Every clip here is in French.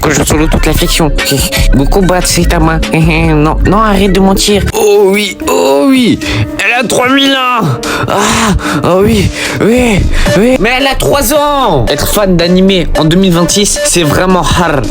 Que je solo toute l'affection. Goku bat Saitama. Non, non, arrête de mentir. Oh oui. Elle a 3000 ans. Oh oui. Mais elle a 3 ans. Être fan d'animé en 2026, c'est vraiment hard.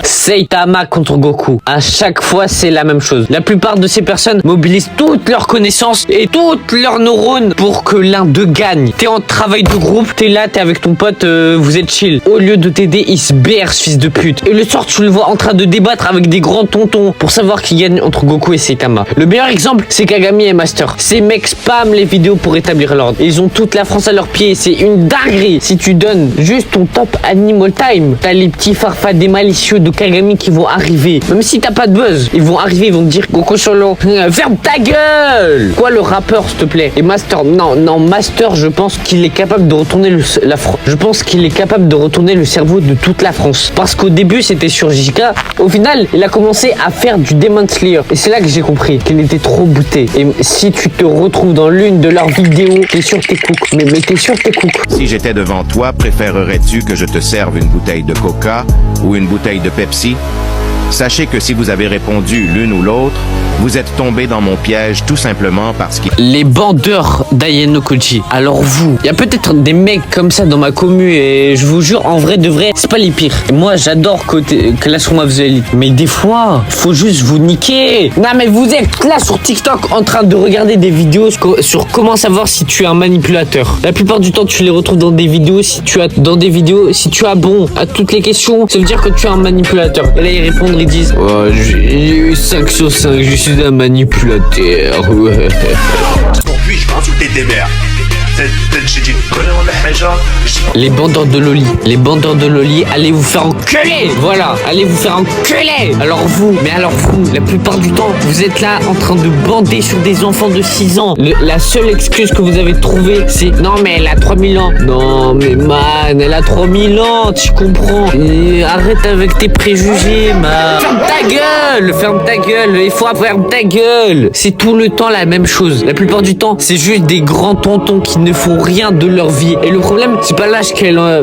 Saitama contre Goku. À chaque fois, c'est la même chose. La plupart de ces personnes mobilisent toutes leurs connaissances et toutes leurs neurones pour que l'un d'eux gagne. T'es en travail de groupe, t'es là, t'es avec ton pote, vous êtes chill. Au lieu de t'aider, il se berce, fils de pute. Et le soir, tu le vois en train de débattre avec des grands tontons pour savoir qui gagne entre Goku et Saitama. Le meilleur exemple, c'est Kagami et Master. Ces mecs spamment les vidéos pour établir l'ordre. Ils ont toute la France à leurs pieds. C'est une dinguerie. Si tu donnes juste ton top Animal Time, t'as les petits farfadets malicieux de Kagami qui vont arriver. Même si t'as pas de buzz, ils vont arriver, ils vont te dire Goku Solo, ferme ta gueule. Quoi le rappeur, s'il te plaît? Et Master, non, Master, je pense qu'il est capable de retourner je pense qu'il est capable de retourner le cerveau de toute la France. Parce qu'au début, c'était sur JK. Au final, il a commencé à faire du Demon Slayer. Et c'est là que j'ai compris qu'il était trop bouté. Et si tu te retrouves dans l'une de leurs vidéos, t'es sur tes cooks. Mais t'es sur tes cooks. Si j'étais devant toi, préférerais-tu que je te serve une bouteille de Coca ou une bouteille de Pepsi? Sachez que si vous avez répondu l'une ou l'autre, vous êtes tombé dans mon piège tout simplement parce que... Les bandeurs d'Ayano Koji. Alors vous, il y a peut-être des mecs comme ça dans ma commu et je vous jure, en vrai de vrai, c'est pas les pires. Et moi, j'adore Classroom of the Elite. Mais des fois, faut juste vous niquer. Non mais vous êtes là sur TikTok en train de regarder des vidéos sur comment savoir si tu es un manipulateur. La plupart du temps, tu les retrouves dans des vidéos. Si tu as bon à toutes les questions, ça veut dire que tu es un manipulateur. Et là, ils répondent, ils disent oh, j'ai eu 5 sur 5, je suis un manipulateur. Ouais. Aujourd'hui, je vais insulter des mères. Les bandeurs de Loli, allez vous faire enculer. Voilà, allez vous faire enculer. Alors vous, la plupart du temps, vous êtes là en train de bander sur des enfants de 6 ans. La seule excuse que vous avez trouvée, c'est non mais elle a 3000 ans. Non mais man, elle a 3000 ans, tu comprends. Et arrête avec tes préjugés, man. Ferme ta gueule, il faut ferme ta gueule. C'est tout le temps la même chose. La plupart du temps, c'est juste des grands tontons qui ne font rien de leur vie. Et le problème, c'est pas l'âge qu'elle a.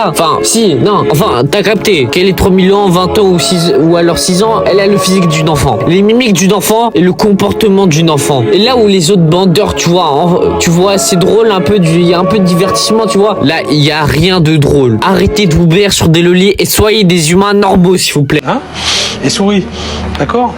Enfin, t'as capté. Qu'elle est 3000 ans, 20 ans ou alors 6 ans, elle a le physique d'une enfant. Les mimiques d'une enfant et le comportement d'une enfant. Et là où les autres bandeurs, tu vois, c'est drôle, il y a un peu de divertissement, tu vois. Là, il y a rien de drôle. Arrêtez de vous baire sur des lolis et soyez des humains normaux, s'il vous plaît. Hein? Et souris, d'accord?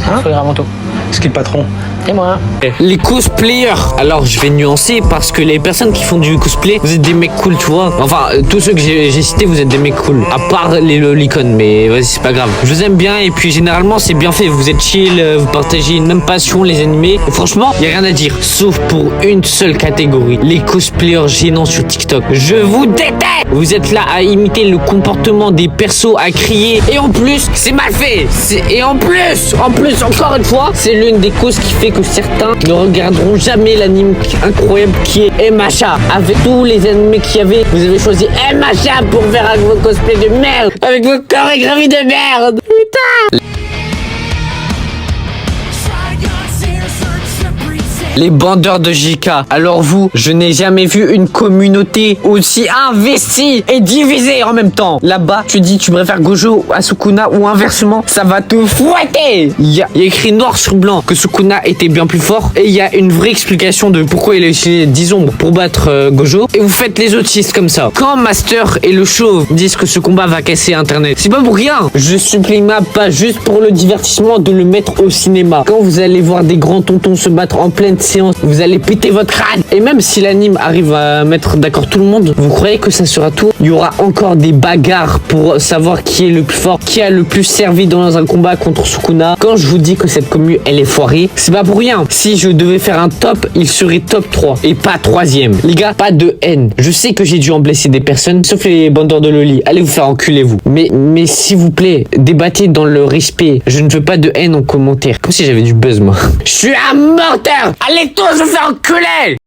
Hein? Sourire avant tout. Ce qui est le patron. Et moi. Les cosplayers. Alors je vais nuancer parce que les personnes qui font du cosplay, vous êtes des mecs cool, tu vois. Enfin, tous ceux que j'ai cités, vous êtes des mecs cool. À part les lolicones, mais vas-y, c'est pas grave. Je vous aime bien et puis généralement c'est bien fait. Vous êtes chill, vous partagez une même passion, les animés. Et franchement, y a rien à dire. Sauf pour une seule catégorie. Les cosplayers gênants sur TikTok. Je vous déteste. Vous êtes là à imiter le comportement des persos, à crier. Et en plus, c'est mal fait. Et en plus, encore une fois, c'est l'une des causes qui fait que certains ne regarderont jamais l'anime incroyable qui est MHA. Avec tous les animés qu'il y avait, vous avez choisi MHA pour faire avec vos cosplays de merde, avec vos chorégraphies de merde. Putain. Les bandeurs de JK. Alors vous, je n'ai jamais vu une communauté aussi investie et divisée en même temps. Là-bas, tu dis tu préfères Gojo à Sukuna ou inversement, ça va te fouetter. Il y a écrit noir sur blanc que Sukuna était bien plus fort et il y a une vraie explication de pourquoi il a utilisé 10 ombres pour battre Gojo. Et vous faites les autistes comme ça. Quand Master et le Chauve disent que ce combat va casser Internet, c'est pas pour rien. Je supplie pas juste pour le divertissement de le mettre au cinéma. Quand vous allez voir des grands tontons se battre en pleine séance, vous allez péter votre crâne. Et même si l'anime arrive à mettre d'accord tout le monde, vous croyez que ça sera tout? Il y aura encore des bagarres pour savoir qui est le plus fort, qui a le plus servi dans un combat contre Sukuna. Quand je vous dis que cette commu elle est foirée, c'est pas pour rien. Si je devais faire un top, il serait top 3 et pas 3ème. Les gars, pas de haine. Je sais que j'ai dû en blesser des personnes, sauf les bandeurs de Loli. Allez vous faire enculer vous. Mais s'il vous plaît, débattez dans le respect. Je ne veux pas de haine en commentaire. Comme si j'avais du buzz moi. Je suis un menteur. Allez tous vous faire enculer.